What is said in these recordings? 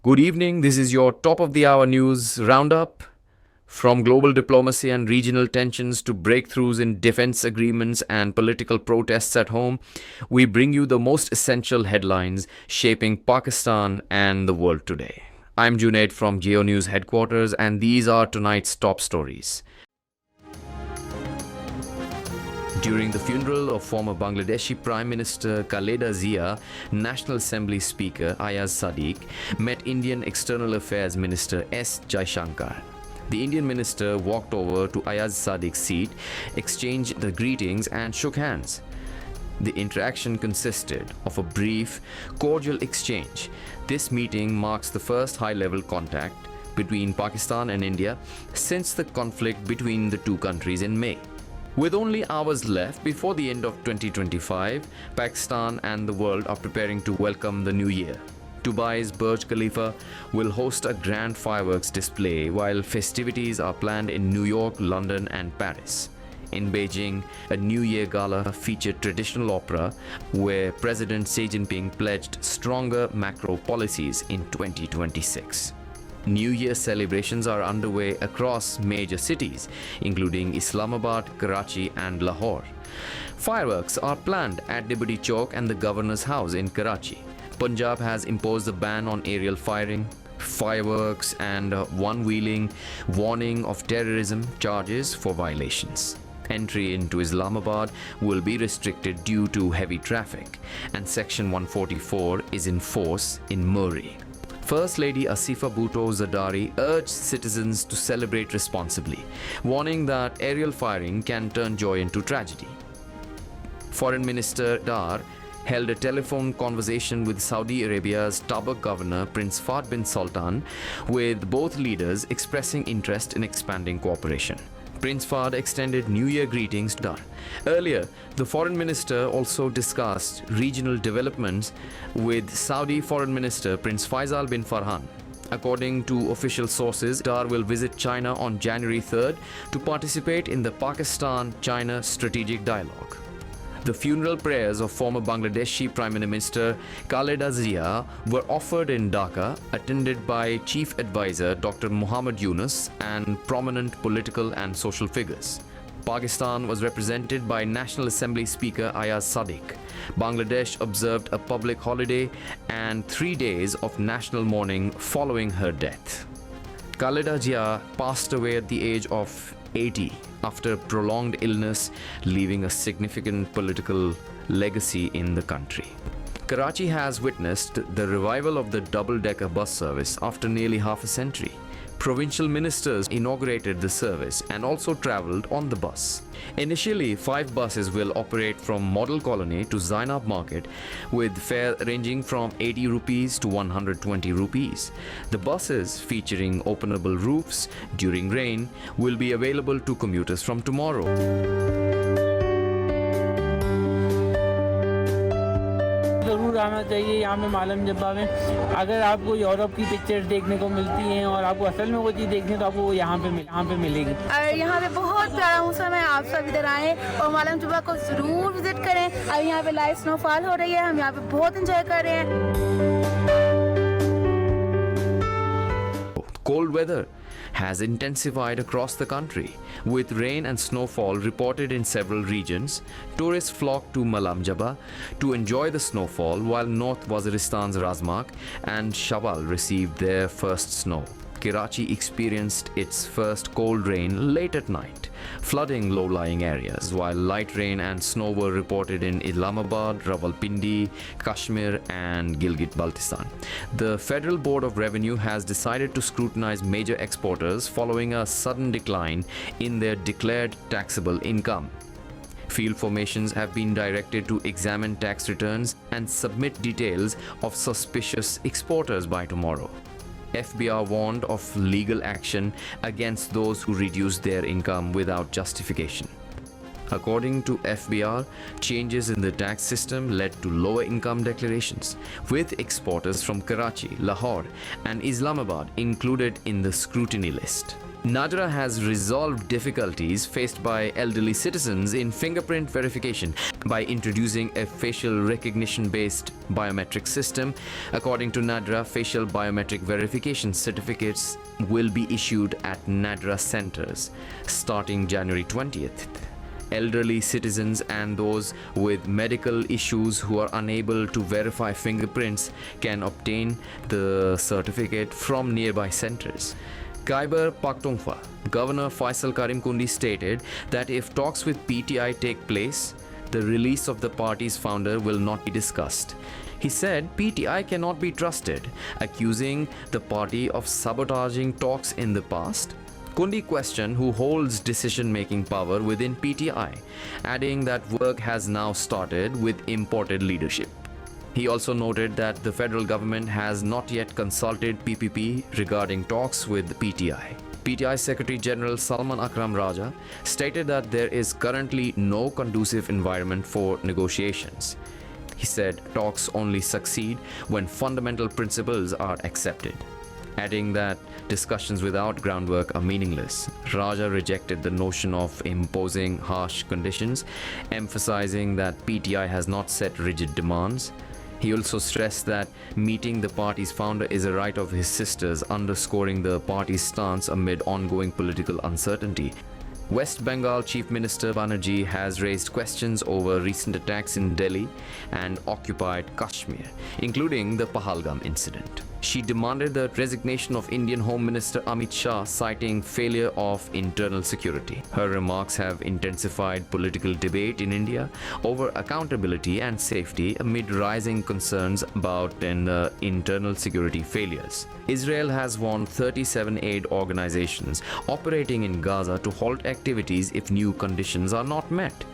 Good evening. This is your top of the hour news roundup. From global diplomacy and regional tensions to breakthroughs in defense agreements and political protests at home, we bring you the most essential headlines shaping Pakistan and the world today. I'm Junaid from Geo News headquarters, and these are tonight's top stories. During the funeral of former Bangladeshi Prime Minister Khaleda Zia, National Assembly Speaker Ayaz Sadiq met Indian External Affairs Minister S. Jaishankar. The Indian minister walked over to Ayaz Sadiq's seat, exchanged the greetings and shook hands. The interaction consisted of a brief, cordial exchange. This meeting marks the first high-level contact between Pakistan and India since the conflict between the two countries in May. With only hours left before the end of 2025, Pakistan and the world are preparing to welcome the new year. Dubai's Burj Khalifa will host a grand fireworks display, while festivities are planned in New York, London, and Paris. In Beijing, a New Year gala featured traditional opera where President Xi Jinping pledged stronger macro policies in 2026. New Year celebrations are underway across major cities, including Islamabad, Karachi, and Lahore. Fireworks are planned at Liberty Chowk and the Governor's House in Karachi. Punjab has imposed a ban on aerial firing, fireworks, and one-wheeling, warning of terrorism charges for violations. Entry into Islamabad will be restricted due to heavy traffic, and Section 144 is in force in Murree. First Lady Asifa Bhutto Zardari urged citizens to celebrate responsibly, warning that aerial firing can turn joy into tragedy. Foreign Minister Dar held a telephone conversation with Saudi Arabia's Tabuk Governor Prince Fahd bin Sultan, with both leaders expressing interest in expanding cooperation. Prince Fahd extended New Year greetings to Dar. Earlier, the foreign minister also discussed regional developments with Saudi Foreign Minister Prince Faisal bin Farhan. According to official sources, Dar will visit China on January 3rd to participate in the Pakistan-China Strategic Dialogue. The funeral prayers of former Bangladeshi Prime Minister Khaleda Zia were offered in Dhaka, attended by Chief Advisor Dr. Muhammad Yunus and prominent political and social figures. Pakistan was represented by National Assembly Speaker Ayaz Sadiq. Bangladesh observed a public holiday and 3 days of national mourning following her death. Khaleda Zia passed away at the age of 80 after prolonged illness, leaving a significant political legacy in the country. Karachi has witnessed the revival of the double-decker bus service after nearly half a century. Provincial ministers inaugurated the service and also travelled on the bus. Initially, 5 buses will operate from Model Colony to Zainab Market, with fare ranging from 80 rupees to 120 rupees. The buses, featuring openable roofs during rain, will be available to commuters from tomorrow. ज़रूर आना चाहिए यहाँ पे मालम जब्बा में। अगर आपको Europe की pictures देखने को मिलती हैं और आपको असल में वो चीज़ देखनी है तो आपको वो यहाँ पे मिलेगी। और यहाँ पे बहुत प्यारा मौसम है, आप सब इधर आएँ और मालम जब्बा को ज़रूर विजिट करें। अब यहाँ पे लाइव स्नोफॉल हो रही है, हम यहाँ पे बहुत इंजॉय कर रहे हैं। Cold weather has intensified across the country, with rain and snowfall reported in several regions. Tourists flocked to Malam Jaba to enjoy the snowfall, while North Waziristan's Razmak and Shawal received their first snow. Karachi experienced its first cold rain late at night, flooding low-lying areas, while light rain and snow were reported in Islamabad, Rawalpindi, Kashmir, and Gilgit-Baltistan. The Federal Board of Revenue has decided to scrutinize major exporters following a sudden decline in their declared taxable income. Field formations have been directed to examine tax returns and submit details of suspicious exporters by tomorrow. FBR warned of legal action against those who reduce their income without justification. According to FBR, changes in the tax system led to lower income declarations, with exporters from Karachi, Lahore, and Islamabad included in the scrutiny list. NADRA has resolved difficulties faced by elderly citizens in fingerprint verification by introducing a facial recognition-based biometric system. According to NADRA, facial biometric verification certificates will be issued at NADRA centers starting January 20th. Elderly citizens and those with medical issues who are unable to verify fingerprints can obtain the certificate from nearby centers. Khyber Pakhtunkhwa Governor Faisal Karimkundi stated that if talks with PTI take place, the release of the party's founder will not be discussed. He said PTI cannot be trusted, accusing the party of sabotaging talks in the past. Kundi questioned who holds decision-making power within PTI, adding that work has now started with imported leadership. He also noted that the federal government has not yet consulted PPP regarding talks with PTI. PTI Secretary General Salman Akram Raja stated that there is currently no conducive environment for negotiations. He said talks only succeed when fundamental principles are accepted, adding that discussions without groundwork are meaningless. Raja rejected the notion of imposing harsh conditions, emphasizing that PTI has not set rigid demands. He also stressed that meeting the party's founder is a right of his sisters, underscoring the party's stance amid ongoing political uncertainty. West Bengal Chief Minister Banerjee has raised questions over recent attacks in Delhi and occupied Kashmir, including the Pahalgam incident. She demanded the resignation of Indian Home Minister Amit Shah, citing failure of internal security. Her remarks have intensified political debate in India over accountability and safety amid rising concerns about internal security failures. Israel has warned 37 aid organizations operating in Gaza to halt activities if new conditions are not met.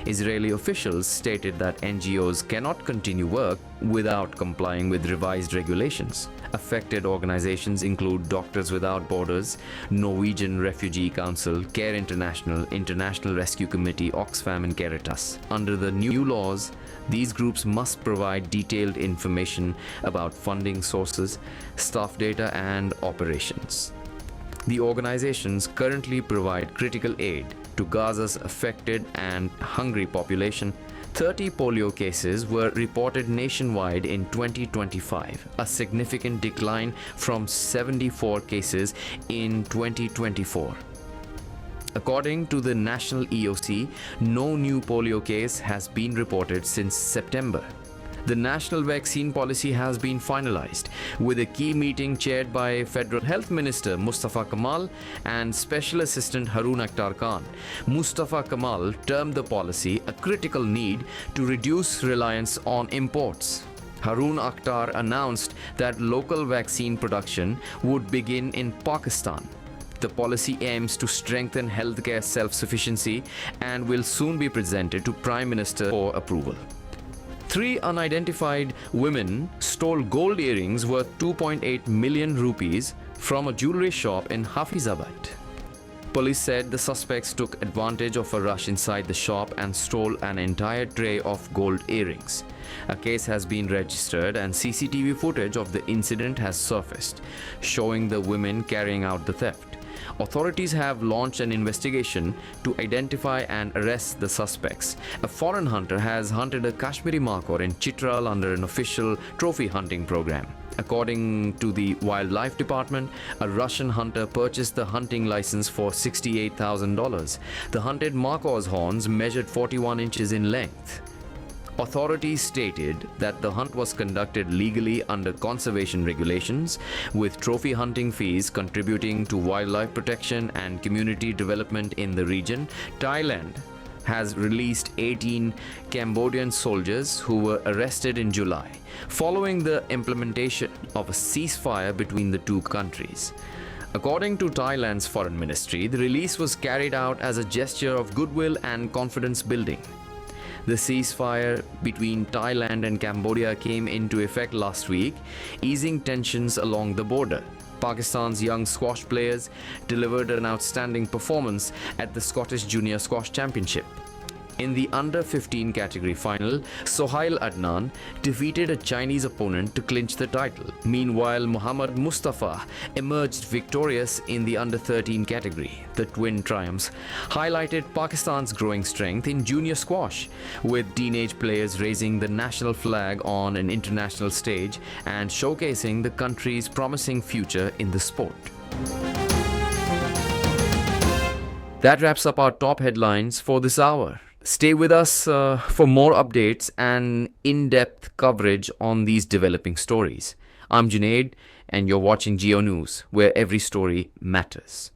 Israeli officials stated that NGOs cannot continue work without complying with revised regulations. Affected organizations include Doctors Without Borders, Norwegian Refugee Council, Care International, International Rescue Committee, Oxfam and Caritas. Under the new laws, these groups must provide detailed information about funding sources, staff data and operations. The organizations currently provide critical aid to Gaza's affected and hungry population. 30 polio cases were reported nationwide in 2025, a significant decline from 74 cases in 2024. According to the National EOC, no new polio case has been reported since September. The national vaccine policy has been finalized, with a key meeting chaired by Federal Health Minister Mustafa Kamal and Special Assistant Harun Akhtar Khan. Mustafa Kamal termed the policy a critical need to reduce reliance on imports. Harun Akhtar announced that local vaccine production would begin in Pakistan. The policy aims to strengthen healthcare self-sufficiency and will soon be presented to Prime Minister for approval. 3 unidentified women stole gold earrings worth 2.8 million rupees from a jewelry shop in Hafizabad. Police said the suspects took advantage of a rush inside the shop and stole an entire tray of gold earrings. A case has been registered and CCTV footage of the incident has surfaced, showing the women carrying out the theft. Authorities have launched an investigation to identify and arrest the suspects. A foreign hunter has hunted a Kashmiri markhor in Chitral under an official trophy hunting program. According to the Wildlife Department, a Russian hunter purchased the hunting license for $68,000. The hunted markhor's horns measured 41 inches in length. Authorities stated that the hunt was conducted legally under conservation regulations, with trophy hunting fees contributing to wildlife protection and community development in the region. Thailand has released 18 Cambodian soldiers who were arrested in July, following the implementation of a ceasefire between the two countries. According to Thailand's foreign ministry, the release was carried out as a gesture of goodwill and confidence building. The ceasefire between Thailand and Cambodia came into effect last week, easing tensions along the border. Pakistan's young squash players delivered an outstanding performance at the Scottish Junior Squash Championship. In the under-15 category final, Sohail Adnan defeated a Chinese opponent to clinch the title. Meanwhile, Muhammad Mustafa emerged victorious in the under-13 category. The twin triumphs highlighted Pakistan's growing strength in junior squash, with teenage players raising the national flag on an international stage and showcasing the country's promising future in the sport. That wraps up our top headlines for this hour. Stay with us for more updates and in-depth coverage on these developing stories. I'm Junaid, and you're watching Geo News, where every story matters.